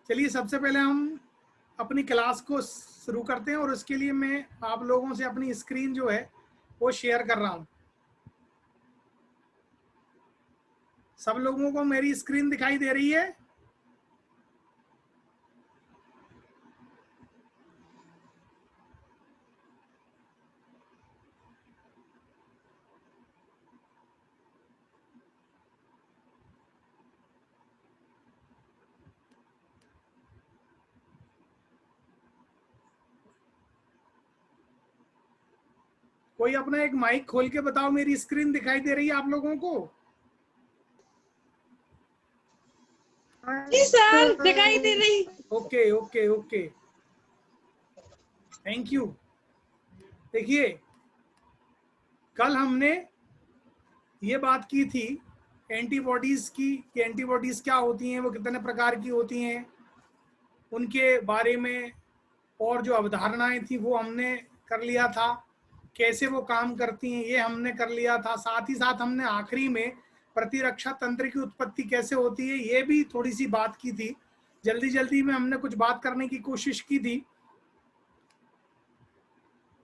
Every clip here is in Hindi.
चलिए सबसे पहले हम अपनी क्लास को शुरू करते हैं और उसके लिए मैं आप लोगों से अपनी स्क्रीन जो है वो शेयर कर रहा हूं। सब लोगों को मेरी स्क्रीन दिखाई दे रही है? कोई अपना एक माइक खोल के बताओ, मेरी स्क्रीन दिखाई दे रही है आप लोगों को? जी सर, दिखाई दे रही। Okay okay okay, thank you. देखिए, कल हमने ये बात की थी एंटीबॉडीज की कि एंटीबॉडीज क्या होती हैं, वो कितने प्रकार की होती हैं, उनके बारे में और जो अवधारणाएं थी वो हमने कर लिया था। कैसे वो काम करती हैं ये हमने कर लिया था। साथ ही साथ हमने आखिरी में प्रतिरक्षा तंत्र की उत्पत्ति कैसे होती है ये भी थोड़ी सी बात की थी। जल्दी जल्दी में हमने कुछ बात करने की कोशिश की थी।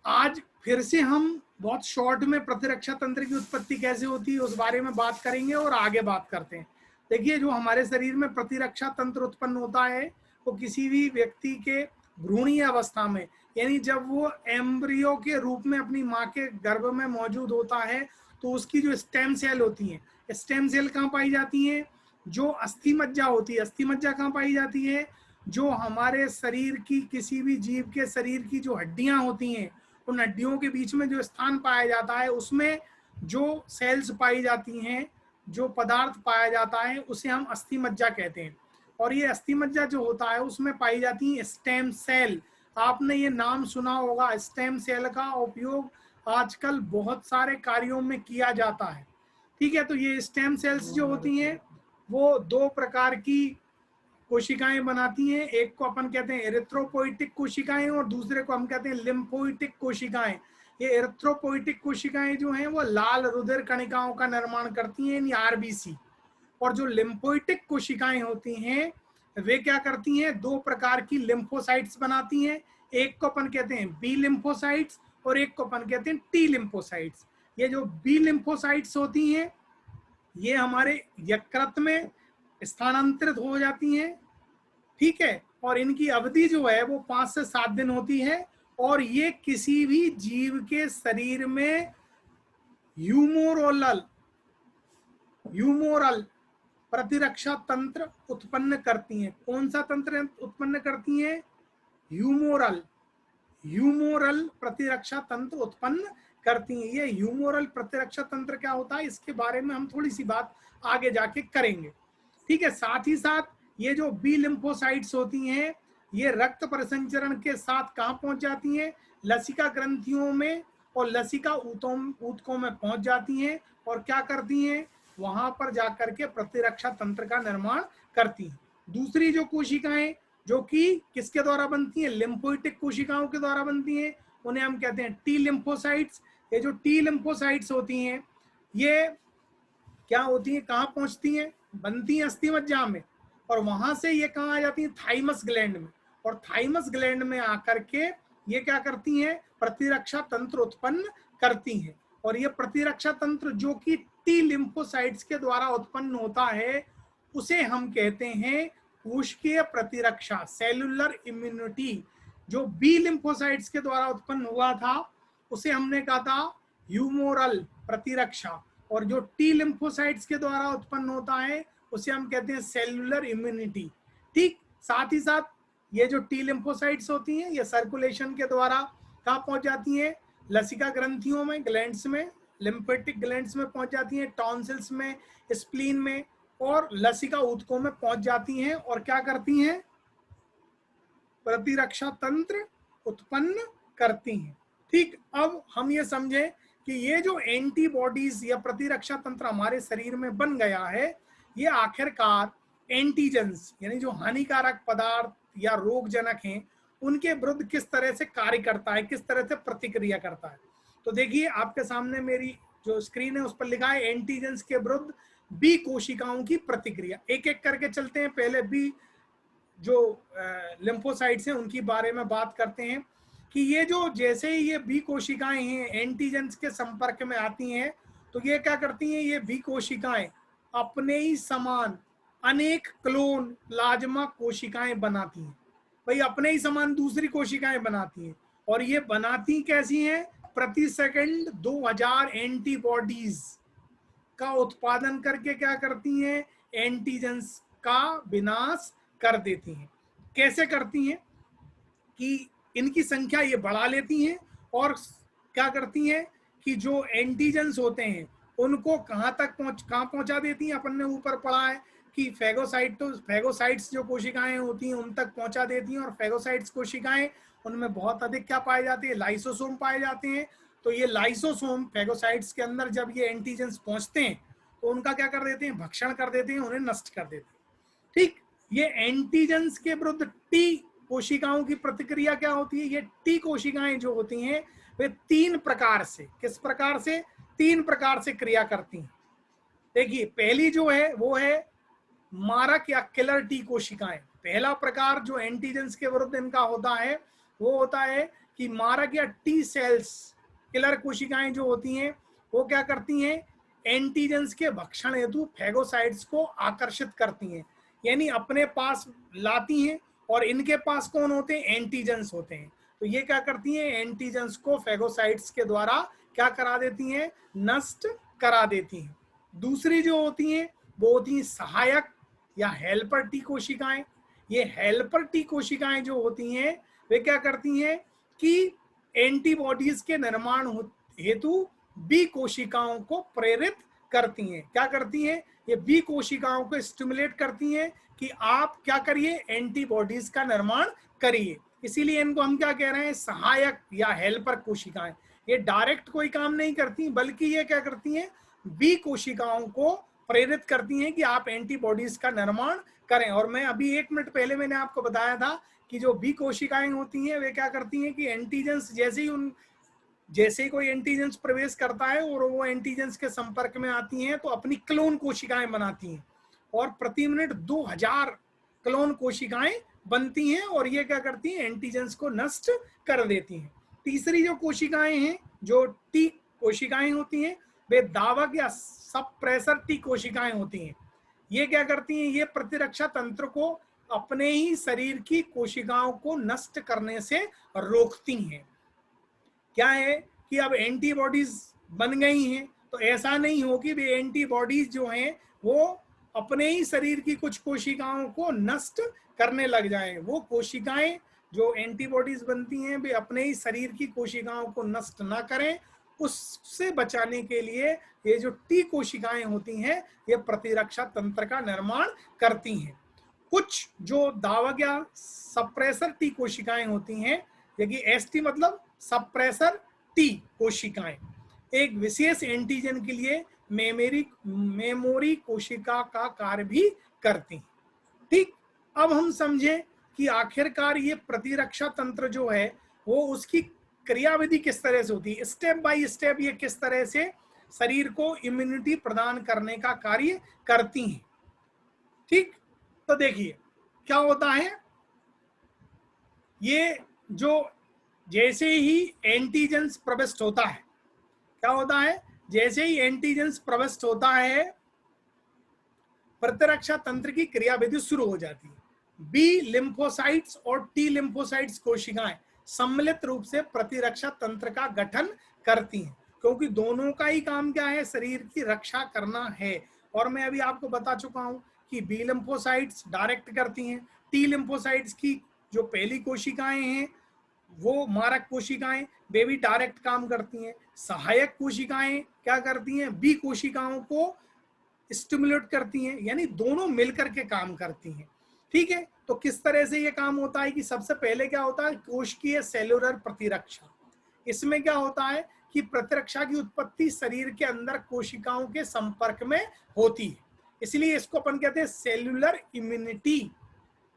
आज फिर से हम बहुत शॉर्ट में प्रतिरक्षा तंत्र की उत्पत्ति कैसे होती है उस बारे में बात करेंगे और आगे बात करते हैं। देखिए, जो हमारे शरीर में प्रतिरक्षा तंत्र उत्पन्न होता है वो किसी भी व्यक्ति के भ्रूणीय अवस्था में, यानी जब वो एम्ब्रियो के रूप में अपनी माँ के गर्भ में मौजूद होता है तो उसकी जो स्टेम सेल होती हैं, स्टेम सेल कहाँ पाई जाती हैं? जो अस्थि मज्जा होती है, अस्थि मज्जा कहाँ पाई जाती है? जो हमारे शरीर की, किसी भी जीव के शरीर की जो हड्डियां होती हैं उन हड्डियों के बीच में जो स्थान पाया जाता है उसमें जो सेल्स पाई जाती हैं, जो पदार्थ पाया जाता है उसे हम अस्थि मज्जा कहते हैं। और ये अस्थि मज्जा जो होता है उसमें पाई जाती है स्टेम सेल। आपने ये नाम सुना होगा, स्टेम सेल का उपयोग आजकल बहुत सारे कार्यों में किया जाता है। ठीक है, तो ये स्टेम सेल्स जो होती हैं वो दो प्रकार की कोशिकाएं बनाती हैं। एक को अपन कहते हैं एरिथ्रोपोइटिक कोशिकाएं और दूसरे को हम कहते हैं लिम्फोइटिक कोशिकाएं। ये एरिथ्रोपोइटिक कोशिकाएं जो हैं वो लाल रुधिर कणिकाओं का निर्माण करती हैं, यानी आरबीसी। और जो लिम्फोइटिक कोशिकाएं होती हैं वे क्या करती हैं? दो प्रकार की लिम्फोसाइट्स बनाती हैं। एक को अपन कहते हैं बी लिम्फोसाइट्स और एक को अपन कहते हैं टी लिम्फोसाइट्स। ये जो बी लिम्फोसाइट्स होती हैं ये हमारे यकृत में स्थानांतरित हो जाती हैं। ठीक है, और इनकी अवधि जो है वो 5 से 7 दिन होती है और ये किसी भी जीव के शरीर में ह्यूमोरल प्रतिरक्षा तंत्र उत्पन्न करती हैं। कौन सा तंत्र उत्पन्न करती हैं? ह्यूमोरल प्रतिरक्षा तंत्र उत्पन्न करती हैं। ये ह्यूमोरल प्रतिरक्षा तंत्र क्या होता है इसके बारे में हम थोड़ी सी बात आगे जाके करेंगे। ठीक है, साथ ही साथ ये जो बी लिम्फोसाइट्स होती हैं ये रक्त परिसंचरण के साथ कहाँ पहुंच जाती हैं? लसिका ग्रंथियों में और लसिका ऊतकों में पहुंच जाती हैं और क्या करती हैं? वहां पर जाकर के प्रतिरक्षा तंत्र का निर्माण करती हैं। दूसरी जो कोशिकाएं जो कि किसके द्वारा बनती हैं? लिम्फोइटिक कोशिकाओं के द्वारा बनती हैं, उन्हें हम कहते हैं टी लिम्फोसाइट्स। ये जो टी लिम्फोसाइट्स होती हैं ये क्या होती हैं? कहाँ पहुंचती हैं? बनती हैं अस्थि मज्जा में और वहां से ये कहाँ आ जाती हैं? थाइमस ग्लैंड में। और थाइमस ग्लैंड में आकर के ये क्या करती हैं? प्रतिरक्षा तंत्र उत्पन्न करती हैं। और ये प्रतिरक्षा तंत्र जो कि टी लिम्फोसाइट्स के द्वारा उत्पन्न होता है उसे हम कहते हैं कोशिकीय प्रतिरक्षा, सेलुलर इम्यूनिटी। जो बी लिम्फोसाइट्स के द्वारा उत्पन्न हुआ था उसे हमने कहा था ह्यूमोरल प्रतिरक्षा और जो टी लिम्फोसाइट्स के द्वारा उत्पन्न होता है उसे हम कहते हैं सेलुलर इम्यूनिटी। ठीक, साथ ही साथ ये जो टी लिम्फोसाइट्स होती हैं ये सर्कुलेशन के द्वारा कहाँ पहुंच जाती हैं? लसिका ग्रंथियों में, ग्लैंड्स में, लिम्फेटिक ग्लैंड्स में पहुंच जाती हैं, टॉन्सिल्स में, स्प्लीन में और लसिका ऊतकों में पहुंच जाती हैं और क्या करती हैं? प्रतिरक्षा तंत्र उत्पन्न करती हैं। ठीक, अब हम ये समझें कि ये जो एंटीबॉडीज या प्रतिरक्षा तंत्र हमारे शरीर में बन गया है ये आखिरकार एंटीजेंस यानी जो हानिकारक पदार्थ या रोगजनक हैं उनके विरुद्ध किस तरह से कार्य करता है, किस तरह से प्रतिक्रिया करता है। तो देखिए, आपके सामने मेरी जो स्क्रीन है उस पर लिखा है एंटीजेंस के विरुद्ध बी कोशिकाओं की प्रतिक्रिया। एक एक करके चलते हैं। पहले बी जो लिम्फोसाइट्स हैं उनकी बारे में बात करते हैं कि ये जो जैसे ही ये बी कोशिकाएं हैं एंटीजेंस के संपर्क में आती हैं तो ये क्या करती हैं, ये बी कोशिकाएं अपने ही समान अनेक क्लोन प्लाज्मा कोशिकाएं बनाती हैं। भाई अपने ही समान दूसरी कोशिकाएं बनाती हैं और ये बनाती कैसी हैं, प्रति सेकंड 2000 एंटीबॉडीज का उत्पादन करके क्या करती हैं, एंटीजेंस का विनाश कर देती हैं। कैसे करती हैं कि इनकी संख्या ये बढ़ा लेती हैं और क्या करती हैं कि जो एंटीजेंस होते हैं उनको कहाँ पहुंचा देती हैं। अपन ने ऊपर पढ़ा है कि फेगोसाइट्स जो कोशिकाएं होती हैं उन तक पहुंचा देती हैं और फेगोसाइट्स कोशिकाएं उनमें बहुत अधिक क्या पाए जाते हैं, लाइसोसोम पाए जाते हैं। तो ये लाइसोसोम फेगोसाइट्स के अंदर जब ये एंटीजेंस पहुंचते हैं तो उनका क्या कर देते हैं, भक्षण कर देते हैं, उन्हें नष्ट कर देते हैं। ठीक, ये एंटीजेंस के विरुद्ध टी कोशिकाओं की प्रतिक्रिया क्या होती है, ये टी कोशिकाएं जो होती हैं वे तीन प्रकार से, किस प्रकार से, तीन प्रकार से क्रिया करती हैं। देखिए पहली जो है वो है मारक या किलर टी कोशिकाएं। पहला प्रकार जो एंटीजेंस के विरुद्ध इनका होता है वो होता है कि मारक या टी सेल्स, किलर कोशिकाएं जो होती हैं वो क्या करती हैं, एंटीजेंस के भक्षण हेतु फेगोसाइट्स को आकर्षित करती हैं, यानी अपने पास लाती हैं। और इनके पास कौन होते हैं, एंटीजेंस होते हैं। तो ये क्या करती हैं, एंटीजेंस को फेगोसाइट्स के द्वारा क्या करा देती हैं, नष्ट करा देती हैं। दूसरी जो होती हैं वो होती हैं सहायक या हेल्पर टी कोशिकाएं। ये हेल्पर टी कोशिकाएं जो होती हैं वे क्या करती हैं कि एंटीबॉडीज के निर्माण हेतु बी कोशिकाओं को प्रेरित करती हैं। क्या करती हैं, ये बी कोशिकाओं को स्टिमुलेट करती हैं कि आप क्या करिए, एंटीबॉडीज का निर्माण करिए। इसीलिए इनको हम क्या कह रहे हैं, सहायक या हेल्पर कोशिकाएं। ये डायरेक्ट कोई काम नहीं करती बल्कि ये क्या करती हैं, बी कोशिकाओं को प्रेरित करती हैं कि आप एंटीबॉडीज का निर्माण करें। और मैं अभी 1 मिनट पहले मैंने आपको बताया था कि जो बी कोशिकाएं होती हैं वे क्या करती हैं कि एंटीजेंस जैसे ही कोई एंटीजेंस प्रवेश करता है और वो एंटीजेंस के संपर्क में आती हैं तो अपनी क्लोन कोशिकाएं बनाती हैं और प्रति मिनट 2000 क्लोन कोशिकाएं बनती हैं और ये क्या करती हैं, एंटीजेंस को नष्ट कर देती हैं। तीसरी जो कोशिकाएं हैं, जो टी कोशिकाएं होती हैं, वे दावक या सप्रेसर टी कोशिकाएं होती हैं। ये क्या करती हैं, ये प्रतिरक्षा तंत्र को अपने ही शरीर की कोशिकाओं को नष्ट करने से रोकती हैं। क्या है कि अब एंटीबॉडीज बन गई हैं तो ऐसा नहीं हो कि वे एंटीबॉडीज जो हैं वो अपने ही शरीर की कुछ कोशिकाओं को नष्ट करने लग जाएं। वो कोशिकाएं जो एंटीबॉडीज बनती हैं वे अपने ही शरीर की कोशिकाओं को नष्ट ना करें, उससे बचाने के लिए ये जो टी कोशिकाएं होती हैं ये प्रतिरक्षा तंत्र का निर्माण करती हैं। कुछ जो दावक या सप्रेसर टी कोशिकाएं होती हैं, देखिए एसटी मतलब सप्रेसर टी कोशिकाएं एक विशेष एंटीजन के लिए मेमोरी कोशिका का कार्य भी करती हैं। ठीक, अब हम समझें कि आखिरकार ये प्रतिरक्षा तंत्र जो है वो उसकी क्रियाविधि किस तरह से होती है, स्टेप बाय स्टेप ये किस तरह से शरीर को इम्यूनिटी प्रदान करने का कार्य करती हैं। ठीक, तो देखिए क्या होता है, ये जो जैसे ही एंटीजेंस प्रविष्ट होता है, क्या होता है, जैसे ही एंटीजेंस प्रविष्ट होता है प्रतिरक्षा तंत्र की क्रियाविधि शुरू हो जाती है। बी लिम्फोसाइट्स और टी लिम्फोसाइट्स कोशिकाएं सम्मिलित रूप से प्रतिरक्षा तंत्र का गठन करती हैं, क्योंकि दोनों का ही काम क्या है, शरीर की रक्षा करना है। और मैं अभी आपको बता चुका हूं कि बी लिम्फोसाइट्स डायरेक्ट करती हैं, टी लिम्फोसाइट्स की जो पहली कोशिकाएं हैं वो मारक कोशिकाएं, वे भी डायरेक्ट काम करती हैं। सहायक कोशिकाएं क्या करती हैं, बी कोशिकाओं को स्टिमुलेट करती हैं, यानी दोनों मिलकर के काम करती हैं। ठीक है, तो किस तरह से ये काम होता है कि सबसे पहले क्या होता है, कोशिकीय सेलुलर प्रतिरक्षा। इसमें क्या होता है कि प्रतिरक्षा की उत्पत्ति शरीर के अंदर कोशिकाओं के संपर्क में होती है, इसलिए इसको अपन कहते हैं सेल्यूलर इम्यूनिटी।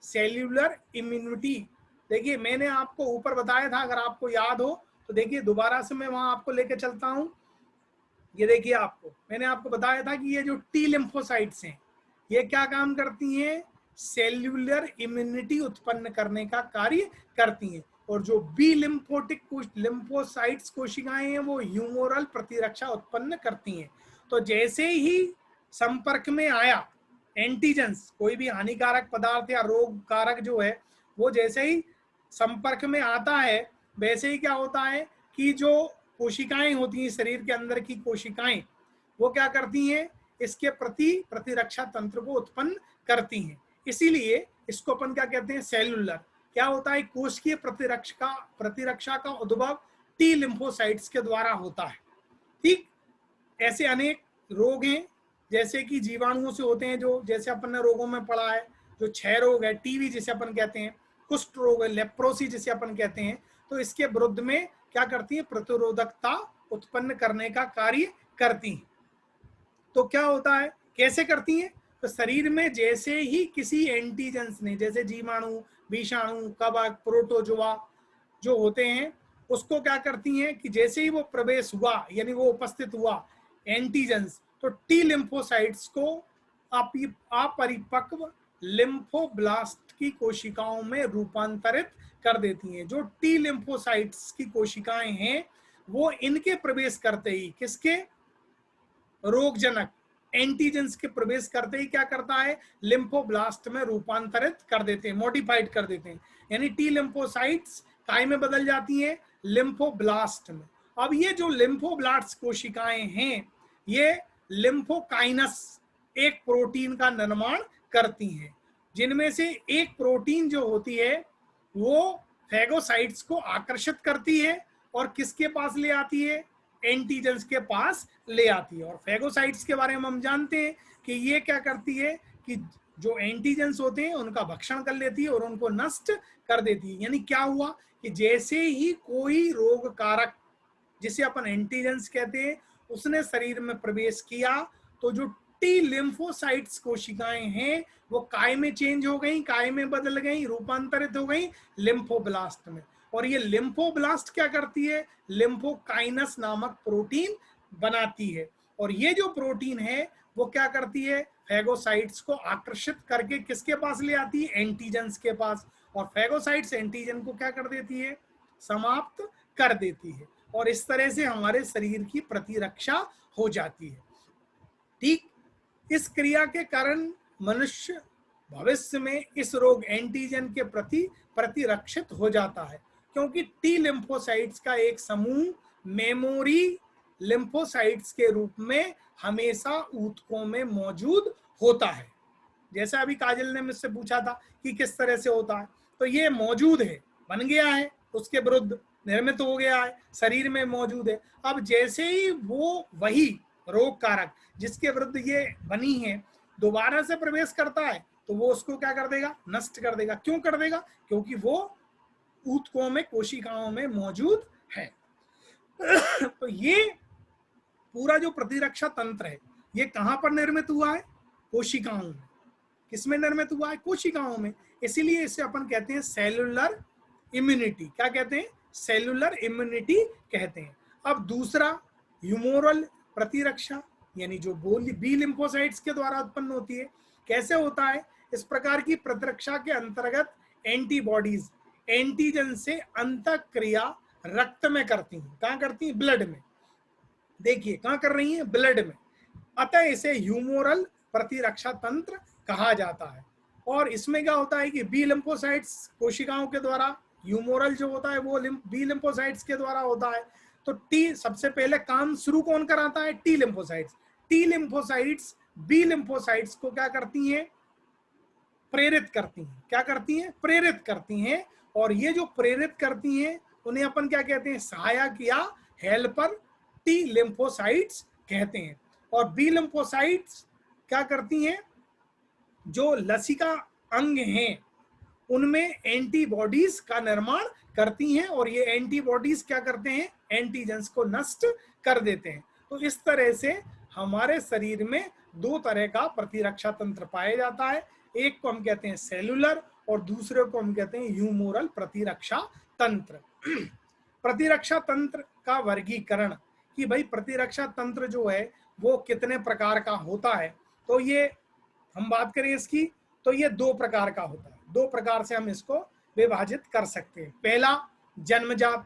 सेल्यूलर इम्यूनिटी, देखिए मैंने आपको ऊपर बताया था, अगर आपको याद हो तो देखिए दोबारा से मैं वहां आपको लेके चलता हूं। ये देखिए मैंने आपको बताया था कि ये जो टी लिम्फोसाइट्स हैं ये क्या काम करती हैं, सेल्यूलर इम्यूनिटी उत्पन्न करने का कार्य करती हैं। और जो बी लिम्फोटिक लिम्फोसाइट्स कोशिकाएं हैं वो ह्यूमोरल प्रतिरक्षा उत्पन्न करती हैं। तो जैसे ही संपर्क में आया एंटीजेंस, कोई भी हानिकारक पदार्थ या रोग कारक जो है वो जैसे ही संपर्क में आता है, वैसे ही क्या होता है कि जो कोशिकाएं होती हैं शरीर के अंदर की कोशिकाएं, वो क्या करती हैं, इसके प्रति प्रतिरक्षा तंत्र को उत्पन्न करती हैं। इसीलिए इसको अपन क्या कहते हैं, सेलुलर। क्या होता है, कोशिकीय प्रतिरक्षा का उद्भव टी लिम्फोसाइट्स के द्वारा होता है। ठीक, ऐसे अनेक रोग हैं जैसे कि जीवाणुओं से होते हैं, जो जैसे अपन ने रोगों में पढ़ा है, जो क्षय रोग है, टीबी जिसे अपन कहते हैं, कुष्ठ रोग है, लेप्रोसी जिसे अपन कहते हैं, तो इसके विरुद्ध में क्या करती है, प्रतिरोधकता उत्पन्न करने का कार्य करती हैं। तो क्या होता है, कैसे करती हैं, तो शरीर में जैसे ही किसी एंटीजेंस ने, जैसे जीवाणु, विषाणु, कवक, प्रोटोजोआ जो होते हैं, उसको क्या करती हैं कि जैसे ही वो प्रवेश हुआ, यानी वो उपस्थित हुआ एंटीजेंस, तो टी लिम्फोसाइट्स को अपरिपक्व लिम्फोब्लास्ट की कोशिकाओं में रूपांतरित कर देती हैं। जो टी लिम्फोसाइट्स की कोशिकाएं हैं वो इनके प्रवेश करते ही, किसके, रोगजनक एंटीजेंस के प्रवेश करते ही क्या करता है, लिम्फोब्लास्ट में रूपांतरित कर देते हैं, मॉडिफाइड कर देते हैं। यानी टी लिम्फोसाइट्स काय में बदल जाती हैं, लिम्फोब्लास्ट में। अब ये जो लिम्फोब्लास्ट कोशिकाएं हैं ये लिम्फोकाइनस एक प्रोटीन का निर्माण करती हैं, जिनमें से एक प्रोटीन जो होती है वो फैगोसाइट्स को आकर्षित करती है और किसके पास ले आती है, एंटीजेंस के पास ले आती है। और फैगोसाइट्स के बारे में हम जानते हैं कि ये क्या करती है कि जो एंटीजेंस होते हैं उनका भक्षण कर लेती है और उनको नष्ट कर देती है। यानी क्या हुआ कि जैसे ही कोई रोग कारक, जिसे अपन एंटीजेंस कहते हैं, उसने शरीर में प्रवेश किया, तो जो टी लिम्फोसाइट्स कोशिकाएं हैं वो काय में चेंज हो गई, काय में बदल गई, रूपांतरित हो गई लिम्फोब्लास्ट में। और ये लिम्फोब्लास्ट क्या करती है, लिम्फोकाइनस नामक प्रोटीन बनाती है। और ये जो प्रोटीन है वो क्या करती है, फैगोसाइट्स को आकर्षित करके किसके पास ले आती है, एंटीजेंस के पास। और फैगोसाइट्स एंटीजन को क्या कर देती है, समाप्त कर देती है। और इस तरह से हमारे शरीर की प्रतिरक्षा हो जाती है। ठीक, इस क्रिया के कारण मनुष्य भविष्य में इस रोग एंटीजन के प्रति प्रतिरक्षित हो जाता है, क्योंकि टी लिम्फोसाइट्स का एक समूह मेमोरी लिम्फोसाइट्स के रूप में हमेशा ऊतकों में मौजूद होता है। जैसा अभी काजल ने मुझसे पूछा था कि किस तरह से होता है, तो ये मौजूद है, बन गया है, उसके विरुद्ध निर्मित हो गया है, शरीर में मौजूद है। अब जैसे ही वो वही रोग कारक जिसके विरुद्ध ये बनी है दोबारा से प्रवेश करता है, तो वो उसको क्या कर देगा, नष्ट कर देगा। क्यों कर देगा, क्योंकि वो ऊतकों में, कोशिकाओं में मौजूद है। तो ये पूरा जो प्रतिरक्षा तंत्र है ये कहां पर निर्मित हुआ है, कोशिकाओं में। किसमें निर्मित हुआ है, कोशिकाओं में। इसीलिए इसे अपन कहते हैं सेलुलर इम्यूनिटी। क्या कहते हैं, सेलुलर इम्यूनिटी कहते हैं। अब दूसरा ह्यूमोरल प्रतिरक्षा, यानी जो बी लिम्फोसाइट्स के द्वारा उत्पन्न होती है। कैसे होता है, इस प्रकार की प्रतिरक्षा के अंतर्गत एंटीबॉडीज एंटीजन से अंतःक्रिया रक्त में करती हैं। कहां करती हैं, ब्लड में। देखिए कहां कर रही हैं, ब्लड में। अतः इसे ह्यूमोरल प्रतिरक्षा तंत्र कहा जाता है। और इसमें क्या होता है कि बी लिम्फोसाइट्स कोशिकाओं के द्वारा, ह्यूमोरल जो होता है वो बी लिम्फोसाइट्स के द्वारा होता है। तो टी सबसे पहले काम शुरू कौन कराता है, T lymphocytes. T lymphocytes B lymphocytes को क्या करती हैं, प्रेरित करती हैं। क्या करती हैं, प्रेरित करती हैं। और ये जो प्रेरित करती हैं उन्हें अपन क्या कहते हैं, सहायक या हेल्पर टी लिम्फोसाइट्स कहते हैं। और बी लिम्फोसाइट्स क्या करती हैं, जो लसिका अंग हैं उनमें एंटीबॉडीज का निर्माण करती हैं। और ये एंटीबॉडीज क्या करते हैं, एंटीजेंस को नष्ट कर देते हैं। तो इस तरह से हमारे शरीर में दो तरह का प्रतिरक्षा तंत्र पाया जाता है। एक को हम कहते हैं सेलुलर और दूसरे को हम कहते हैं ह्यूमोरल प्रतिरक्षा तंत्र। प्रतिरक्षा तंत्र का वर्गीकरण, कि भाई प्रतिरक्षा तंत्र जो है वो कितने प्रकार का होता है, तो ये हम बात करें इसकी, तो ये दो प्रकार का होता है, दो प्रकार से हम इसको विभाजित कर सकते हैं। पहला जन्मजात,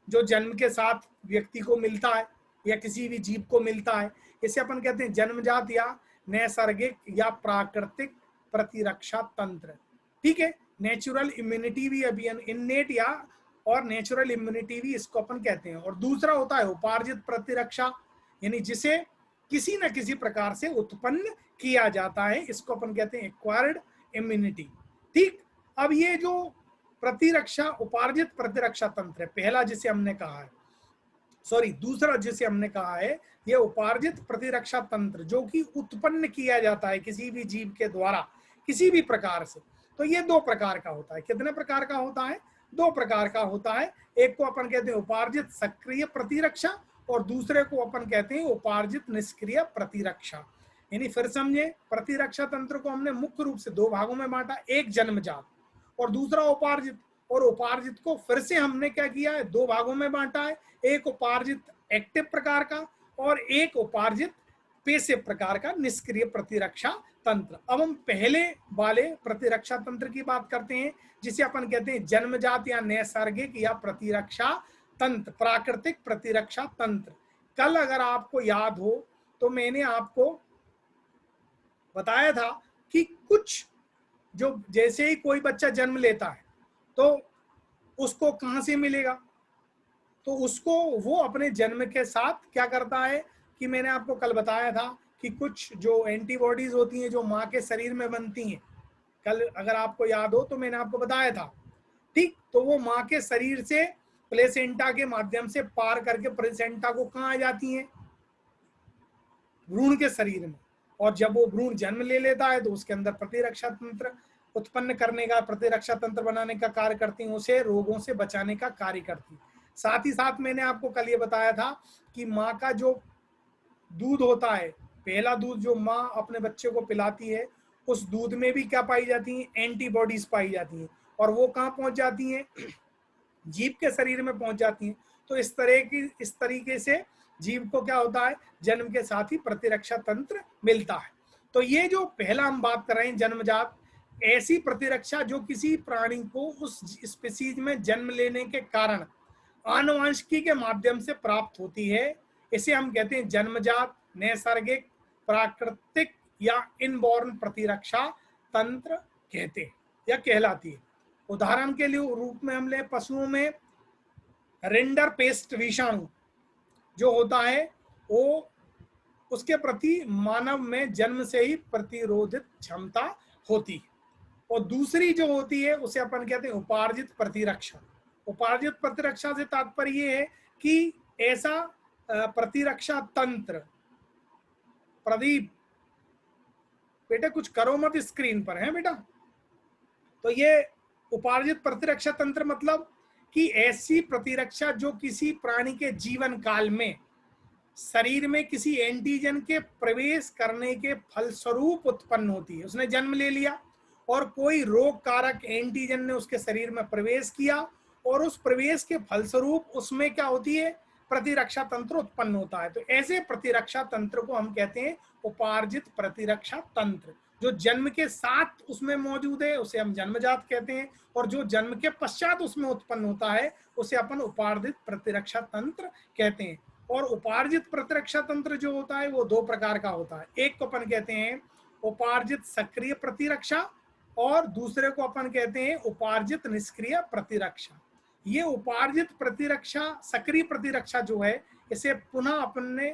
जो जन्म के साथ व्यक्ति को मिलता है या किसी भी जीव को मिलता है, इसे अपन कहते हैं जन्मजात या नैसर्गिक या प्राकृतिक प्रतिरक्षा तंत्र। ठीक है, नेचुरल इम्यूनिटी भी अभी इननेट या और नेचुरल इम्यूनिटी भी इसको अपन कहते हैं। और दूसरा होता है उपार्जित प्रतिरक्षा, यानी जिसे किसी न किसी प्रकार से उत्पन्न किया जाता है, इसको अपन कहते हैं एक्वायर्ड इम्यूनिटी। ठीक, अब ये जो प्रतिरक्षा उपार्जित प्रतिरक्षा तंत्र है, पहला जिसे हमने कहा है, दूसरा जिसे हमने कहा है, ये उपार्जित प्रतिरक्षा तंत्र जो कि उत्पन्न किया जाता है किसी भी जीव के द्वारा किसी भी प्रकार से। तो ये दो प्रकार का होता है। कितने प्रकार का होता है? दो प्रकार का होता है। एक को अपन कहते हैं उपार्जित सक्रिय प्रतिरक्षा और दूसरे को अपन कहते हैं उपार्जित निष्क्रिय प्रतिरक्षा। यानी फिर समझे, प्रतिरक्षा तंत्र को हमने मुख्य रूप से दो भागों में बांटा, एक जन्मजात और दूसरा उपार्जित। और उपार्जित को फिर से हमने क्या किया है, दो भागों में बांटा है, एक उपार्जित एक्टिव प्रकार का और एक उपार्जित पैसिव प्रकार का निष्क्रिय प्रतिरक्षा तंत्र। अब हम पहले वाले प्रतिरक्षा तंत्र की बात करते हैं, जिसे अपन कहते हैं जन्मजात या नैसर्गिक या प्रतिरक्षा तंत्र, प्राकृतिक प्रतिरक्षा तंत्र। कल अगर आपको याद हो तो मैंने आपको बताया था कि कुछ जो जैसे ही कोई बच्चा जन्म लेता है तो उसको कहां से मिलेगा, तो उसको वो अपने जन्म के साथ क्या करता है कि मैंने आपको कल बताया था कि कुछ जो एंटीबॉडीज होती हैं जो माँ के शरीर में बनती हैं, कल अगर आपको याद हो तो मैंने आपको बताया था। ठीक, तो वो माँ के शरीर से प्लेसेंटा के माध्यम से पार करके प्लेसेंटा को कहाँ आ जाती हैं, भ्रूण के शरीर में। और जब वो भ्रूण जन्म ले लेता है तो उसके अंदर प्रतिरक्षा तंत्र उत्पन्न करने का, प्रतिरक्षा तंत्र बनाने का कार्य करती हैं, उसे रोगों से बचाने का कार्य करती है। साथ ही साथ मैंने आपको कल ये बताया था कि माँ का जो दूध होता है, पहला दूध जो माँ अपने बच्चे को पिलाती है, उस दूध में भी क्या पाई जाती हैं, एंटीबॉडीज पाई जाती हैं। और वो कहाँ पहुंच जाती हैं, जीव के शरीर में पहुंच जाती हैं। तो इस तरीके से जीव को क्या होता है, जन्म के साथ ही प्रतिरक्षा तंत्र मिलता है। तो ये जो पहला हम बात कर रहे हैं जन्मजात, ऐसी प्रतिरक्षा जो किसी प्राणी को उस स्पीसीज में जन्म लेने के कारण आनुवंशिकी के माध्यम से प्राप्त होती है, इसे हम कहते हैं जन्मजात, नैसर्गिक, प्राकृतिक या इनबॉर्न प्रतिरक्षा तंत्र कहते हैं या कहलाती है। उदाहरण के लिए रूप में हम ले पशुओं में रिंडर पेस्ट विषाणु जो होता है वो उसके प्रति मानव में जन्म से ही प्रतिरोधित क्षमता होती है। और दूसरी जो होती है उसे अपन कहते हैं उपार्जित प्रतिरक्षा। उपार्जित प्रतिरक्षा से तात्पर्य ये है कि ऐसा प्रतिरक्षा तंत्र, प्रदीप बेटा कुछ करो मत स्क्रीन पर, है बेटा। तो ये उपार्जित प्रतिरक्षा तंत्र मतलब कि ऐसी प्रतिरक्षा जो किसी प्राणी के जीवन काल में शरीर में किसी एंटीजन के प्रवेश करने के फलस्वरूप उत्पन्न होती है। उसने जन्म ले लिया और कोई रोग कारक एंटीजन ने उसके शरीर में प्रवेश किया और उस प्रवेश के फलस्वरूप उसमें क्या होती है, प्रतिरक्षा तंत्र उत्पन्न होता है। तो ऐसे प्रतिरक्षा तंत्र को हम कहते हैं उपार्जित प्रतिरक्षा तंत्र। जो जन्म के साथ उसमें मौजूद है उसे हम जन्मजात कहते हैं, और जो जन्म के पश्चात उसमें उत्पन्न होता है उसे अपन उपार्जित प्रतिरक्षा तंत्र कहते हैं। और उपार्जित प्रतिरक्षा तंत्र जो होता है वो दो प्रकार का होता है। एक को अपन कहते हैं उपार्जित सक्रिय प्रतिरक्षा और दूसरे को अपन कहते हैं उपार्जित निष्क्रिय प्रतिरक्षा। ये उपार्जित प्रतिरक्षा, सक्रिय प्रतिरक्षा जो है, इसे पुनः अपन ने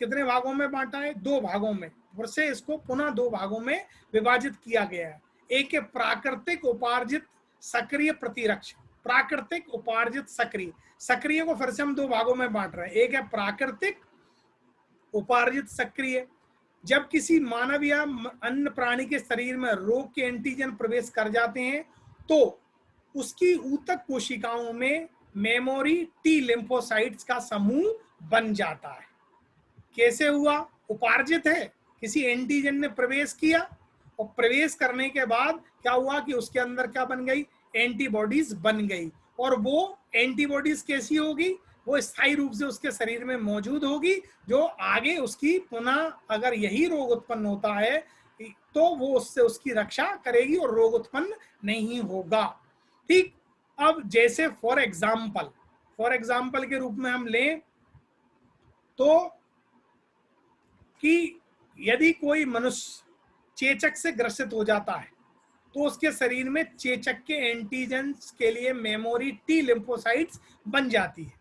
कितने भागों में बांटा है, दो भागों में। फिर से इसको पुनः दो भागों में विभाजित किया गया है। एक है प्राकृतिक उपार्जित सक्रिय प्रतिरक्षा, प्राकृतिक उपार्जित सक्रिय। सक्रिय को फिर से हम दो भागों में बांट रहे हैं। एक है प्राकृतिक उपार्जित सक्रिय, जब किसी मानव या अन्य प्राणी के शरीर में रोग के एंटीजन प्रवेश कर जाते हैं तो उसकी ऊतक कोशिकाओं में मेमोरी टी लिम्फोसाइट्स का समूह बन जाता है। कैसे हुआ, उपार्जित है, किसी एंटीजन ने प्रवेश किया और प्रवेश करने के बाद क्या हुआ कि उसके अंदर क्या बन गई, एंटीबॉडीज बन गई। और वो एंटीबॉडीज कैसी होगी, वो स्थायी रूप से उसके शरीर में मौजूद होगी, जो आगे उसकी पुनः अगर यही रोग उत्पन्न होता है तो वो उससे उसकी रक्षा करेगी और रोग उत्पन्न नहीं होगा। ठीक, अब जैसे फॉर एग्जाम्पल के रूप में हम लें तो कि यदि कोई मनुष्य चेचक से ग्रसित हो जाता है तो उसके शरीर में चेचक के एंटीजेंस के लिए मेमोरी टी लिम्फोसाइट्स बन जाती है,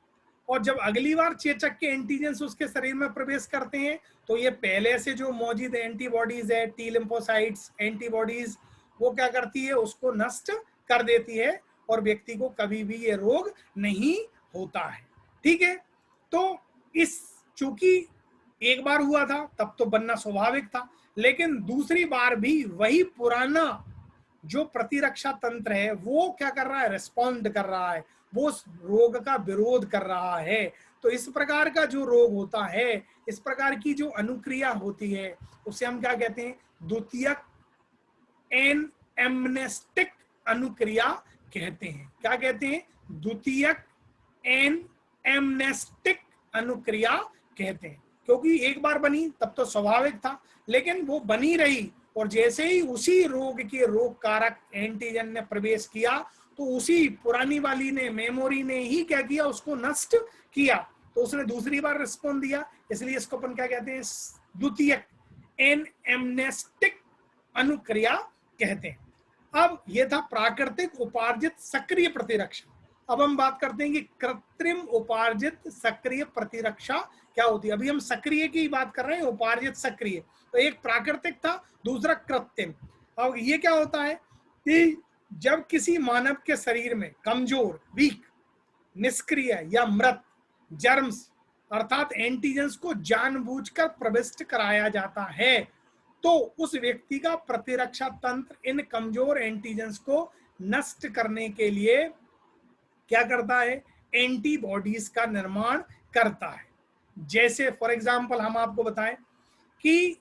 और जब अगली बार चेचक के एंटीजेंस उसके शरीर में प्रवेश करते हैं तो ये पहले से जो मौजूद एंटीबॉडीज है, टी लिम्फोसाइट्स एंटीबॉडीज, वो क्या करती है, उसको नष्ट कर देती है और व्यक्ति को कभी भी ये रोग नहीं होता है। ठीक है, तो इस चूंकि एक बार हुआ था तब तो बनना स्वाभाविक था, लेकिन दूसरी बार भी वही पुराना जो प्रतिरक्षा तंत्र है वो क्या कर रहा है, रिस्पॉन्ड कर रहा है, वो उस रोग का विरोध कर रहा है। तो इस प्रकार का जो रोग होता है, इस प्रकार की जो अनुक्रिया होती है, उसे हम क्या कहते हैं, द्वितीयक एमनेस्टिक अनुक्रिया कहते हैं। क्या कहते हैं, द्वितीयक एमनेस्टिक अनुक्रिया कहते हैं, क्योंकि एक बार बनी तब तो स्वाभाविक था, लेकिन वो बनी रही और जैसे ही उसी रोग के रोग कारक एंटीजन ने प्रवेश किया तो उसी पुरानी वाली ने, मेमोरी ने ही क्या किया, उसको नष्ट किया, तो उसने दूसरी बार रिस्पॉन्ड दिया। इसलिए इसको अपन क्या कहते हैं, द्वितीयक एमनेस्टिक अनुक्रिया कहते हैं। अब ये था प्राकृतिक उपार्जित सक्रिय प्रतिरक्षा। अब हम बात करते हैं कि कृत्रिम उपार्जित सक्रिय प्रतिरक्षा क्या होती है। अभी हम सक्रिय की बात कर रहे हैं, उपार्जित सक्रिय, तो एक प्राकृतिक था, दूसरा कृत्रिम। अब ये क्या होता है कि जब किसी मानव के शरीर में कमजोर, वीक, निष्क्रिय या मृत जर्म्स अर्थात एंटीजेंस को जानबूझकर प्रविष्ट कराया जाता है तो उस व्यक्ति का प्रतिरक्षा तंत्र इन कमजोर एंटीजेंस को नष्ट करने के लिए क्या करता है, एंटीबॉडीज का निर्माण करता है। जैसे फॉर एग्जांपल हम आपको बताएं कि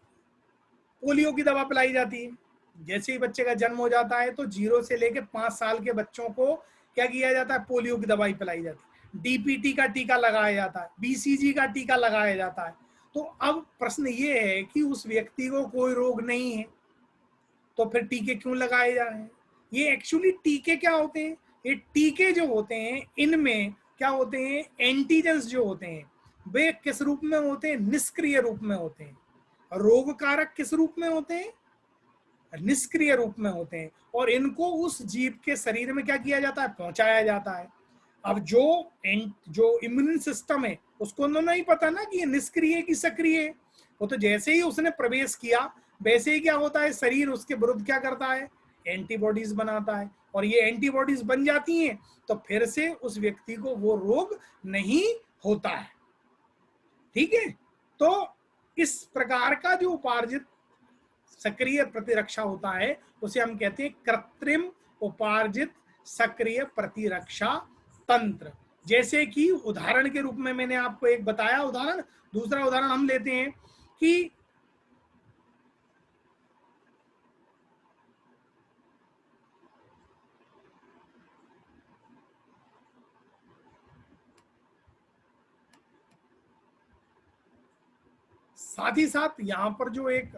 पोलियो की दवा पिलाई जाती है। जैसे ही बच्चे का जन्म हो जाता है तो 0 से लेकर 5 साल के बच्चों को क्या किया जाता है, पोलियो की दवाई पिलाई जाती है, डीपीटी का टीका लगाया जाता है, बीसीजी का टीका लगाया जाता है। तो अब प्रश्न ये है कि उस व्यक्ति को कोई रोग नहीं है तो फिर टीके क्यों लगाए जा रहे हैं। ये एक्चुअली टीके क्या होते हैं, ये टीके जो होते हैं इनमें क्या होते हैं, एंटीजेंस जो होते हैं वे किस रूप में होते हैं, निष्क्रिय रूप में होते हैं। रोग कारक किस रूप में होते हैं, निष्क्रिय रूप में होते हैं, और इनको उस जीव के शरीर में क्या किया जाता है, पहुंचाया जाता है। अब जो इम्यून सिस्टम है उसको तो नहीं पता ना कि ये निष्क्रिय की सक्रिय है, वो तो जैसे ही उसने प्रवेश किया वैसे ही क्या होता है, शरीर उसके विरुद्ध क्या करता है, एंटीबॉडीज बनाता है, और ये एंटीबॉडीज बन जाती हैं तो फिर से उस व्यक्ति को वो रोग नहीं होता है। ठीक है, तो इस प्रकार का जो उपार्जित सक्रिय प्रतिरक्षा होता है उसे हम कहते हैं कृत्रिम उपार्जित सक्रिय प्रतिरक्षा तंत्र। जैसे कि उदाहरण के रूप में मैंने आपको एक बताया उदाहरण, दूसरा उदाहरण हम लेते हैं कि साथ ही साथ यहाँ पर जो एक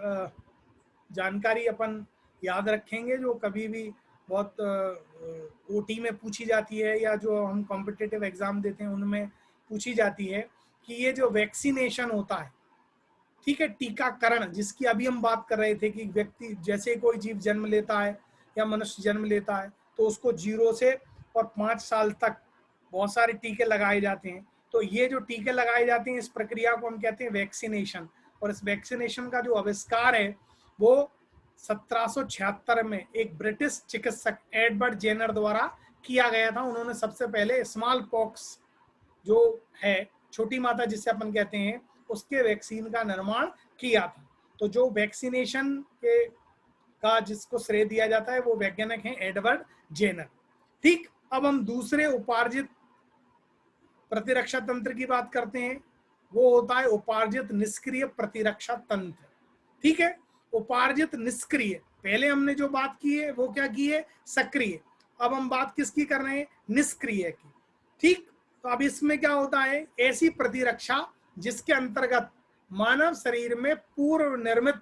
जानकारी अपन याद रखेंगे जो कभी भी बहुत ओटी में पूछी जाती है या जो हम कॉम्पिटिटिव एग्जाम देते हैं उनमें पूछी जाती है कि ये जो वैक्सीनेशन होता है, ठीक है, टीकाकरण जिसकी अभी हम बात कर रहे थे कि व्यक्ति जैसे कोई जीव जन्म लेता है या मनुष्य जन्म लेता है तो उसको 0 से और 5 साल तक बहुत सारे टीके लगाए जाते हैं। तो ये जो टीके लगाए जाते हैं इस प्रक्रिया को हम कहते हैं वैक्सीनेशन, और इस वैक्सीनेशन का जो आविष्कार है वो 1776 में एक ब्रिटिश चिकित्सक एडवर्ड जेनर द्वारा किया गया था। उन्होंने सबसे पहले स्मॉल पॉक्स जो है, छोटी माता जिसे अपन कहते हैं, उसके वैक्सीन का निर्माण किया था। तो जो वैक्सीनेशन के का जिसको श्रेय दिया जाता है वो वैज्ञानिक हैं एडवर्ड जेनर। ठीक, अब हम दूसरे उपार्जित प्रतिरक्षा तंत्र की बात करते हैं, वो होता है उपार्जित निष्क्रिय प्रतिरक्षा तंत्र। ठीक है, उपार्जित निष्क्रिय, पहले हमने जो बात की है वो क्या की है, सक्रिय, अब हम बात किसकी कर रहे हैं, निष्क्रिय की। ठीक, तो अब इसमें क्या होता है, ऐसी प्रतिरक्षा जिसके अंतर्गत मानव शरीर में पूर्व निर्मित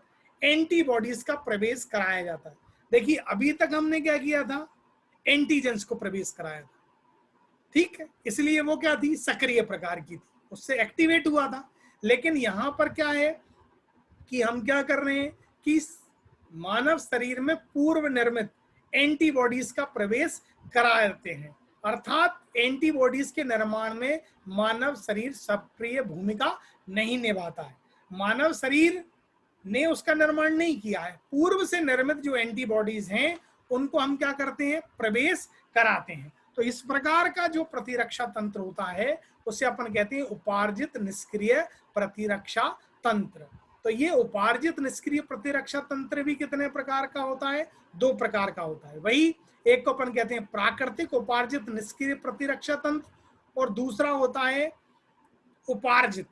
एंटीबॉडीज का प्रवेश कराया जाता है। देखिए अभी तक हमने क्या किया था, एंटीजेंस को प्रवेश कराया था, ठीक है, इसलिए वो क्या थी, सक्रिय प्रकार की थी, उससे एक्टिवेट हुआ था। लेकिन यहां पर क्या है कि हम क्या कर रहे हैं कि मानव शरीर में पूर्व निर्मित एंटीबॉडीज का प्रवेश कराते हैं, अर्थात एंटीबॉडीज के निर्माण में मानव शरीर सक्रिय भूमिका नहीं निभाता है। मानव शरीर ने उसका निर्माण नहीं किया है, पूर्व से निर्मित जो एंटीबॉडीज हैं उनको हम क्या करते हैं, प्रवेश कराते हैं। तो इस प्रकार का जो प्रतिरक्षा तंत्र होता है उसे अपन कहते हैं उपार्जित निष्क्रिय प्रतिरक्षा तंत्र। तो ये उपार्जित निष्क्रिय प्रतिरक्षा तंत्र भी कितने प्रकार का होता है, 2 प्रकार का होता है। वही एक को अपन कहते हैं प्राकृतिक उपार्जित निष्क्रिय प्रतिरक्षा तंत्र और दूसरा होता है उपार्जित,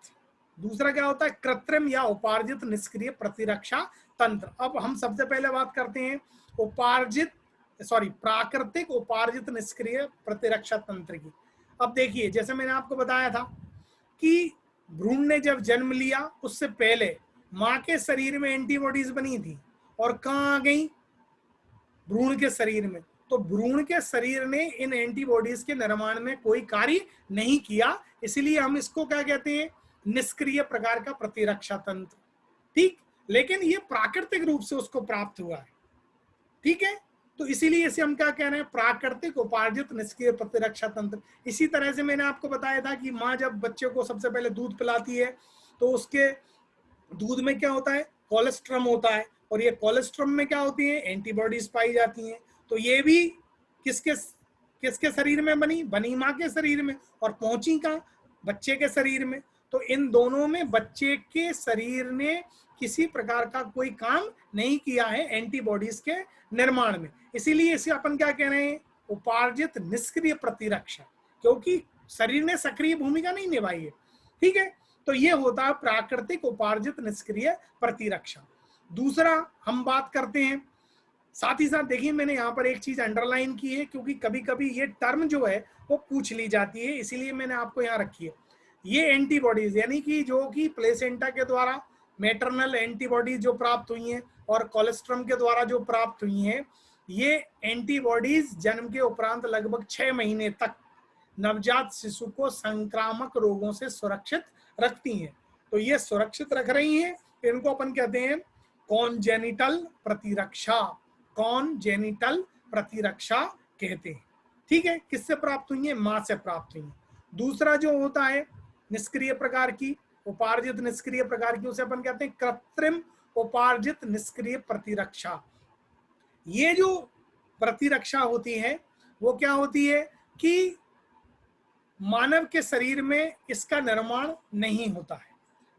दूसरा क्या होता है, कृत्रिम या उपार्जित निष्क्रिय प्रतिरक्षा तंत्र। अब हम सबसे पहले बात करते हैं प्राकृतिक उपार्जित निष्क्रिय प्रतिरक्षा तंत्र की। अब देखिए जैसे मैंने आपको बताया था कि भ्रूण ने जब जन्म लिया उससे पहले मां के शरीर में एंटीबॉडीज बनी थी और कहां आ गई, भ्रूण के शरीर में। तो भ्रूण के शरीर ने इन एंटीबॉडीज के निर्माण में कोई कार्य नहीं किया, इसलिए हम इसको क्या कहते हैं, निष्क्रिय प्रकार का प्रतिरक्षा तंत्र, ठीक। लेकिन ये प्राकृतिक रूप से उसको प्राप्त हुआ है, ठीक है, तो इसीलिए इसे हम क्या कह रहे हैं, प्राकृतिक उपार्जित निष्क्रिय प्रतिरक्षा तंत्र। इसी तरह से मैंने आपको बताया था कि माँ जब बच्चे को सबसे पहले दूध पिलाती है तो उसके दूध में क्या होता है, कोलेस्ट्रम होता है, और ये कोलेस्ट्रम में क्या होती है, एंटीबॉडीज पाई जाती हैं। तो ये भी किसके किसके शरीर में बनी माँ के शरीर में, और पहुंची कहाँ, बच्चे के शरीर में। तो इन दोनों में बच्चे के शरीर ने किसी प्रकार का कोई काम नहीं किया है एंटीबॉडीज के निर्माण में, इसीलिए इसे अपन क्या कह रहे हैं, उपार्जित निष्क्रिय प्रतिरक्षा, क्योंकि शरीर ने सक्रिय भूमिका नहीं निभाई है, ठीक है। तो ये होता है प्राकृतिक उपार्जित निष्क्रिय प्रतिरक्षा। दूसरा हम बात करते हैं, साथ ही साथ देखिए मैंने यहाँ पर एक चीज अंडरलाइन की है, क्योंकि कभी कभी ये टर्म जो है वो पूछ ली जाती है, इसीलिए मैंने आपको यहाँ रखी है। ये एंटीबॉडीज यानी कि जो कि प्लेसेंटा के द्वारा मैटरनल एंटीबॉडीज जो प्राप्त हुई हैं और कोलेस्ट्रम के द्वारा जो प्राप्त हुई हैं, ये एंटीबॉडीज जन्म के उपरांत लगभग 6 महीने तक नवजात शिशु को संक्रामक रोगों से सुरक्षित रखती हैं। तो ये सुरक्षित रख रही हैं, इनको अपन कहते हैं कॉन्जेनिटल प्रतिरक्षा, कॉन्जेनिटल प्रतिरक्षा कहते हैं, ठीक है। किससे प्राप्त हुई है, मां से प्राप्त हुई है। दूसरा जो होता है निष्क्रिय प्रकार की, उपार्जित निष्क्रिय प्रकार की, उसे अपन कहते हैं कृत्रिम उपार्जित निष्क्रिय प्रतिरक्षा। ये जो प्रतिरक्षा होती है वो क्या होती है कि मानव के शरीर में इसका निर्माण नहीं होता है,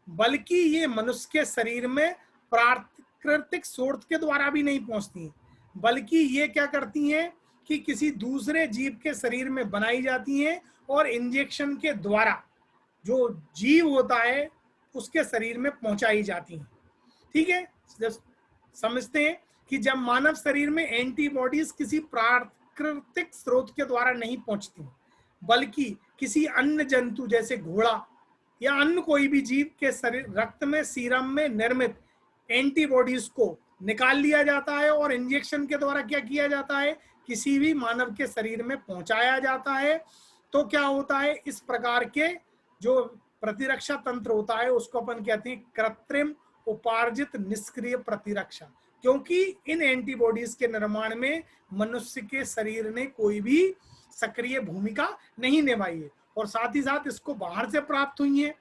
बल्कि ये मनुष्य के शरीर में प्राकृतिक स्रोत के द्वारा भी नहीं पहुंचती, बल्कि ये क्या करती हैं कि किसी दूसरे जीव के शरीर में बनाई जाती हैं और इंजेक्शन के द्वारा जो जीव होता है उसके शरीर में पहुंचाई जाती हैं, ठीक है। समझते हैं कि जब मानव शरीर में एंटीबॉडीज किसी प्राकृतिक स्रोत के द्वारा नहीं पहुंचती, बल्कि किसी अन्य जंतु जैसे घोड़ा या अन्य कोई भी जीव के शरीर रक्त में सीरम में निर्मित एंटीबॉडीज को निकाल लिया जाता है और इंजेक्शन के द्वारा क्या किया जाता है, किसी भी मानव के शरीर में पहुंचाया जाता है। तो क्या होता है, इस प्रकार के जो प्रतिरक्षा तंत्र होता है उसको अपन कहते हैं कृत्रिम उपार्जित निष्क्रिय प्रतिरक्षा, क्योंकि इन एंटीबॉडीज के निर्माण में मनुष्य के शरीर ने कोई भी सक्रिय भूमिका नहीं निभाई है, और साथ ही साथ इसको बाहर से प्राप्त हुई है,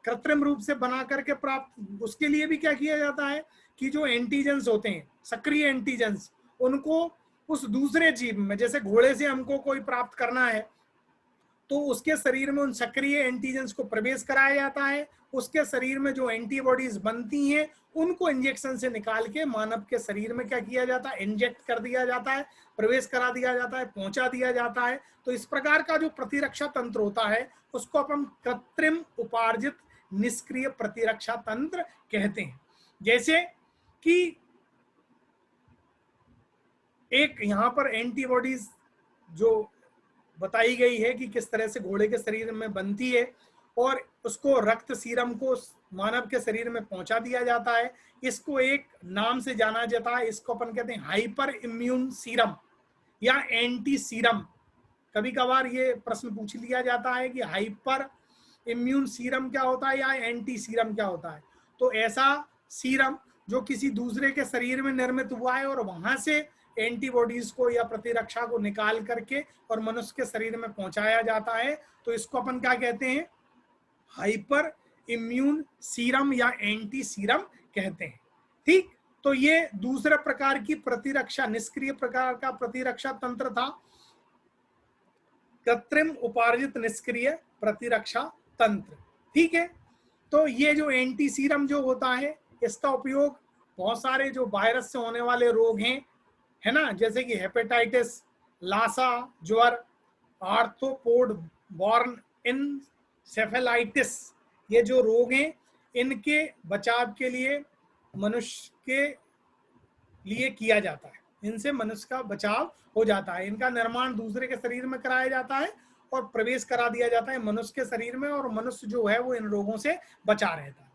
कृत्रिम रूप से बना करके प्राप्त। उसके लिए भी क्या किया जाता है कि जो एंटीजेंस होते हैं, सक्रिय एंटीजेंस, उनको उस दूसरे जीव में, जैसे घोड़े से हमको कोई प्राप्त करना है तो उसके शरीर में उन सक्रिय एंटीजेंस को प्रवेश कराया जाता है, उसके शरीर में जो एंटीबॉडीज बनती हैं उनको इंजेक्शन से निकाल के मानव के शरीर में क्या किया जाता है, इंजेक्ट कर दिया जाता है, प्रवेश करा दिया जाता है, पहुंचा दिया जाता है। तो इस प्रकार का जो प्रतिरक्षा तंत्र होता है उसको अपन कृत्रिम उपार्जित निष्क्रिय प्रतिरक्षा तंत्र कहते हैं। जैसे कि एक यहाँ पर एंटीबॉडीज जो बताई गई है कि किस तरह से घोड़े के शरीर में बनती है, और उसको रक्त सीरम को मानव के शरीर में पहुंचा दिया जाता है। इसको एक नाम से जाना जाता है, इसको अपन कहते हैं हाइपर इम्यून सीरम या एंटी सीरम। कभी कभार ये प्रश्न पूछ लिया जाता है कि हाइपर इम्यून सीरम क्या होता है या एंटी सीरम क्या होता है। तो ऐसा सीरम जो किसी दूसरे के शरीर में निर्मित हुआ है और वहां से एंटीबॉडीज को या प्रतिरक्षा को निकाल करके और मनुष्य के शरीर में पहुंचाया जाता है, तो इसको अपन क्या कहते हैं, हाइपर इम्यून सीरम या एंटी सीरम कहते हैं। ठीक, तो ये दूसरे प्रकार की प्रतिरक्षा, निष्क्रिय प्रकार का प्रतिरक्षा तंत्र था, कृत्रिम उपार्जित निष्क्रिय प्रतिरक्षा तंत्र। ठीक है, तो ये जो एंटी सीरम जो होता है, इसका उपयोग बहुत सारे जो वायरस से होने वाले रोग हैं, है ना, जैसे कि हेपेटाइटिस, लासा ज्वर, आर्थ्रोपोड बॉर्न इनसेफेलाइटिस, ये जो रोग हैं इनके बचाव के लिए मनुष्य के लिए किया जाता है, इनसे मनुष्य का बचाव हो जाता है। इनका निर्माण दूसरे के शरीर में कराया जाता है और प्रवेश करा दिया जाता है मनुष्य के शरीर में, और मनुष्य जो है वो इन रोगों से बचा रहता है।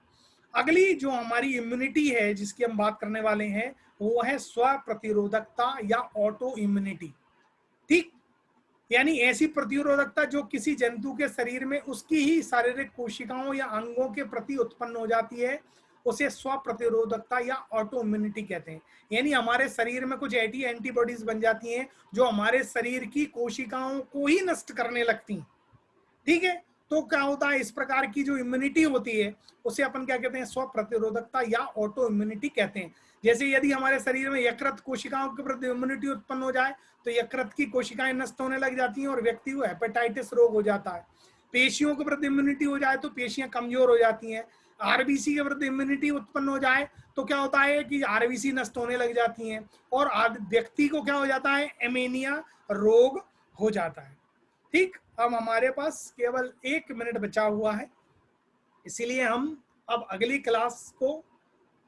अगली जो हमारी इम्यूनिटी है जिसकी हम बात करने वाले हैं, वो है स्व प्रतिरोधकता या ऑटो इम्यूनिटी। ठीक, यानी ऐसी प्रतिरोधकता जो किसी जंतु के शरीर में उसकी ही शारीरिक कोशिकाओं या अंगों के प्रति उत्पन्न हो जाती है, उसे स्व प्रतिरोधकता या ऑटो इम्यूनिटी कहते हैं। यानी हमारे शरीर में कुछ ऐसी एंटीबॉडीज बन जाती हैं जो हमारे शरीर की कोशिकाओं को ही नष्ट करने लगती हैं। ठीक है, तो क्या होता है, इस प्रकार की जो इम्यूनिटी होती है उसे अपन क्या कहते हैं, स्व प्रतिरोधकता या ऑटो इम्यूनिटी कहते हैं। जैसे यदि हमारे शरीर में यकृत कोशिकाओं के प्रति इम्यूनिटी उत्पन्न हो जाए तो यकृत की कोशिकाएं नष्ट होने लग जाती हैं और व्यक्ति को हेपेटाइटिस रोग हो जाता है। पेशियों के प्रति इम्यूनिटी हो जाए तो पेशियां कमजोर हो जाती हैं। आरबीसी के प्रति इम्यूनिटी उत्पन्न हो जाए तो क्या होता है कि आरबीसी नष्ट होने लग जाती हैं और व्यक्ति को क्या हो जाता है, एनीमिया रोग हो जाता है। ठीक, अब हमारे पास केवल 1 मिनट बचा हुआ है, इसीलिए हम अब अगली क्लास को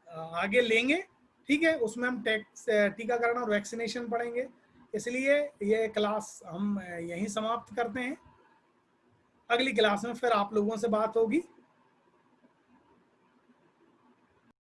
आगे लेंगे। ठीक है, उसमें हम टीकाकरण और वैक्सीनेशन पढ़ेंगे, इसलिए ये क्लास हम यहीं समाप्त करते हैं। अगली क्लास में फिर आप लोगों से बात होगी।